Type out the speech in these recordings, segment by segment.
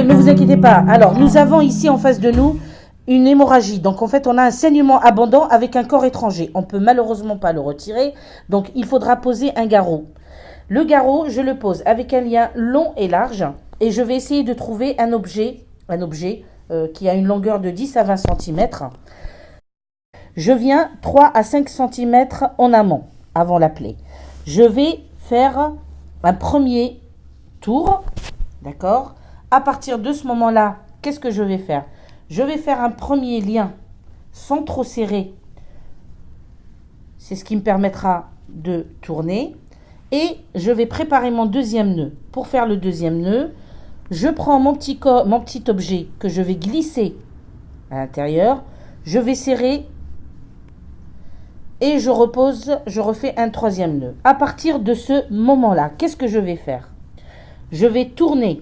ne vous inquiétez pas. Alors, nous avons ici en face de nous une hémorragie. Donc, en fait, on a un saignement abondant avec un corps étranger. On ne peut malheureusement pas le retirer. Donc, il faudra poser un garrot. Le garrot, je le pose avec un lien long et large. Et je vais essayer de trouver un objet qui a une longueur de 10 à 20 cm. Je viens 3 à 5 cm en amont, avant la plaie. Je vais faire un premier tour, d'accord? À partir de ce moment-là, qu'est-ce que je vais faire? Je vais faire un premier lien sans trop serrer. C'est ce qui me permettra de tourner. Et je vais préparer mon deuxième nœud. Pour faire le deuxième nœud, je prends mon petit objet que je vais glisser à l'intérieur. Je vais serrer et je refais un troisième nœud. À partir de ce moment-là, qu'est-ce que je vais faire? Je vais tourner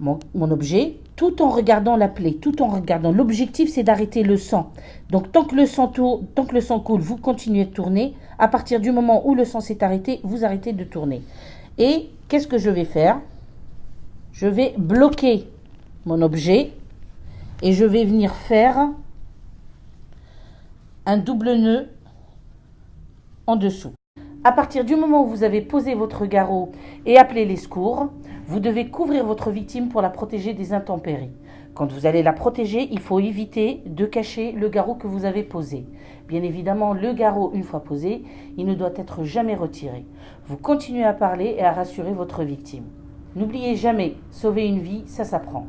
mon objet tout en regardant la plaie, tout en regardant. L'objectif, c'est d'arrêter le sang. Donc, tant que le sang coule, vous continuez de tourner. À partir du moment où le sang s'est arrêté, vous arrêtez de tourner. Et qu'est-ce que je vais faire? Je vais bloquer mon objet et je vais venir faire un double nœud en dessous. À partir du moment où vous avez posé votre garrot et appelé les secours, vous devez couvrir votre victime pour la protéger des intempéries. Quand vous allez la protéger, il faut éviter de cacher le garrot que vous avez posé. Bien évidemment, le garrot, une fois posé, il ne doit être jamais retiré. Vous continuez à parler et à rassurer votre victime. N'oubliez jamais, sauver une vie, ça s'apprend.